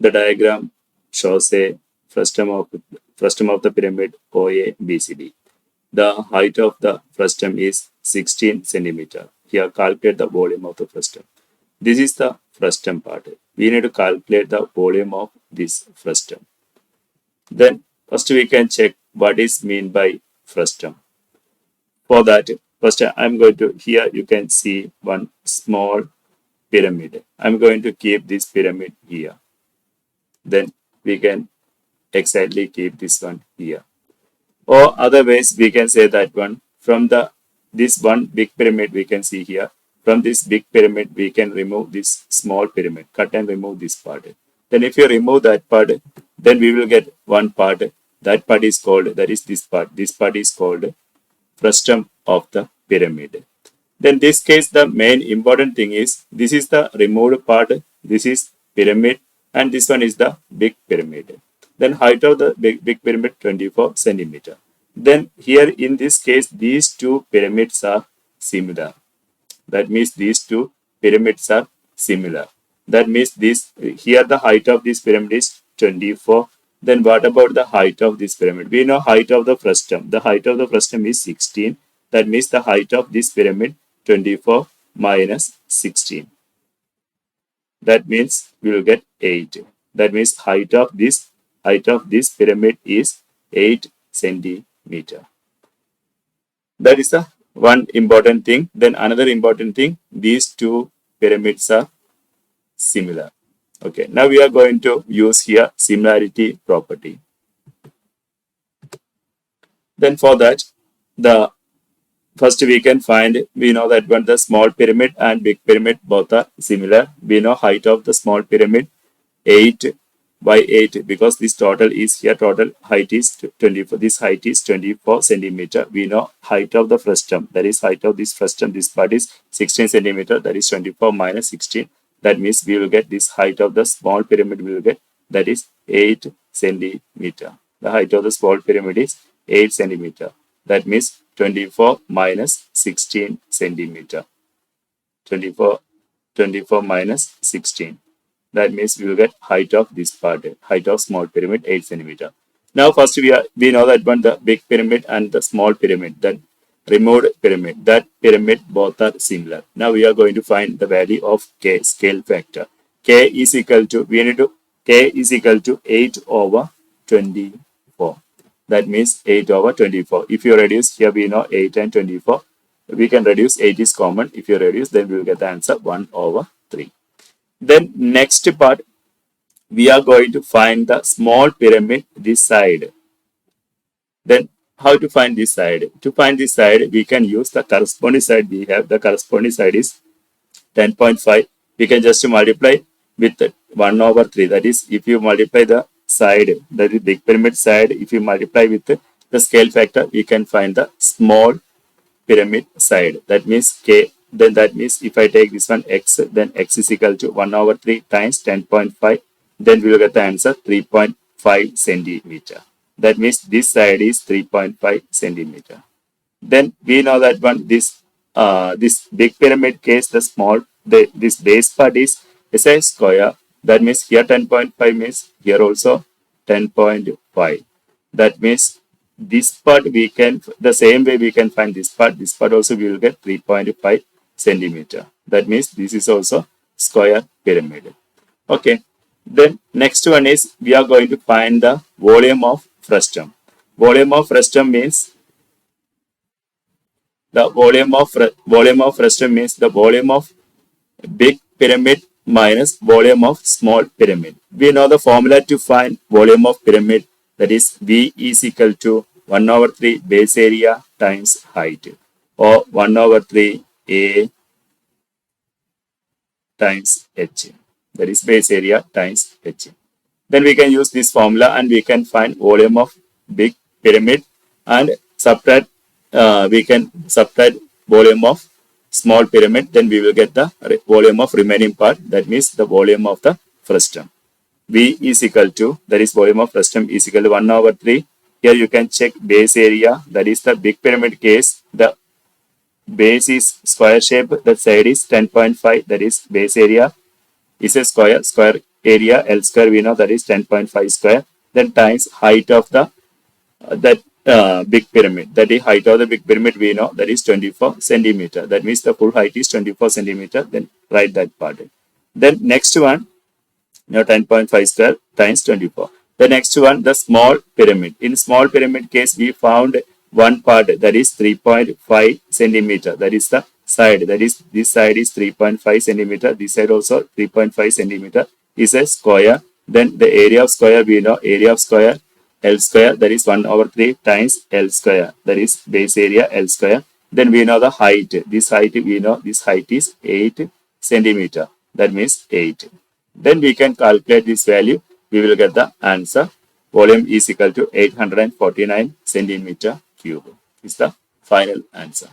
The diagram shows a frustum of the pyramid OABCD. The height of the frustum is 16 centimeter. Here calculate the volume of the frustum. This is the frustum part. We need to calculate the volume of this frustum. Then first we can check what is mean by frustum. For that, first I'm going to, here you can see one small pyramid. I'm going to keep this pyramid here. Then we can exactly keep this one here. Or otherwise we can say that one from the this one big pyramid we can see here. From this big pyramid we can remove this small pyramid. Cut and remove this part. Then if you remove that part, then we will get one part. That part is called, that is this part. This part is called frustum of the pyramid. Then this case the main important thing is this is the removed part. This is pyramid and this one is the big pyramid. Then height of the big pyramid 24 centimeter. Then here in this case these two pyramids are similar. That means these two pyramids are similar. That means this here the height of this pyramid is 24. Then what about the height of this pyramid? We know height of the frustum. The height of the frustum is 16. That means the height of this pyramid 24 minus 16. That means we will get 8. That means height of this pyramid is 8 centimeter. That is the one important thing. Then another important thing, these two pyramids are similar. Okay, now we are going to use here similarity property. Then for that, the first we can find, we know that when the small pyramid and big pyramid both are similar. We know height of the small pyramid 8 by 8 because this total is here, total height is 24. This height is 24 centimeter. We know height of the frustum, that is height of this frustum, this part is 16 centimeter, that is 24 minus 16. That means we will get this height of the small pyramid, we will get, that is 8 centimeter. The height of the small pyramid is 8 centimeter. That means 24 minus 16 centimeter. 24 minus 16. That means we will get height of this part, height of small pyramid 8 centimeter. Now first we know that one the big pyramid and the small pyramid, that removed pyramid, that pyramid both are similar. Now we are going to find the value of k, scale factor. K is equal to, we need to, k is equal to 8 over 24. That means 8 over 24. If you reduce, here we know 8 and 24. We can reduce, 8 is common. If you reduce, then we will get the answer 1 over 3. Then next part, we are going to find the small pyramid this side. Then how to find this side? To find this side, we can use the corresponding side we have. The corresponding side is 10.5. We can just multiply with 1 over 3. That is, if you multiply the side, that is big pyramid side, if you multiply with the scale factor, we can find the small pyramid side. That means k. Then that means if I take this one x, then x is equal to 1 over 3 times 10.5. Then we will get the answer 3.5 centimeter. That means this side is 3.5 centimeter. Then we know that one this big pyramid case, the small, this base part is a square. That means here 10.5 means here also 10.5. That means this part we can, the same way we can find this part also we will get 3.5 centimeter. That means this is also square pyramid. Okay. Then next one is we are going to find the volume of frustum. Volume of frustum means the volume of frustum means the volume of big pyramid minus volume of small pyramid. We know the formula to find volume of pyramid, that is V is equal to 1 over 3 base area times height, or 1 over 3 A times H. That is base area times H. Then we can use this formula and we can find volume of big pyramid and subtract, we can subtract volume of small pyramid. Then we will get the volume of remaining part. That means the volume of the frustum. V is equal to, that is volume of frustum is equal to 1 over 3. Here you can check base area. That is the big pyramid case. The base is square shape. The side is 10.5. That is base area is a square. Square area L square we know that is 10.5 square, then times height of the that big pyramid. That is height of the big pyramid we know that is 24 centimeter. That means the full height is 24 centimeter. Then write that part. Then next one, 10.5 square times 24. The next one, the small pyramid. In small pyramid case, we found one part that is 3.5 centimeter. That is the side. That is, this side is 3.5 centimeter. This side also 3.5 centimeter is a square. Then the area of square we know, area of square L square, that is 1 over 3 times L square. That is base area L square. Then we know the height. This height we know, this height is 8 centimeter. That means 8. Then we can calculate this value. We will get the answer. Volume is equal to 849 centimeter cube. Is the final answer.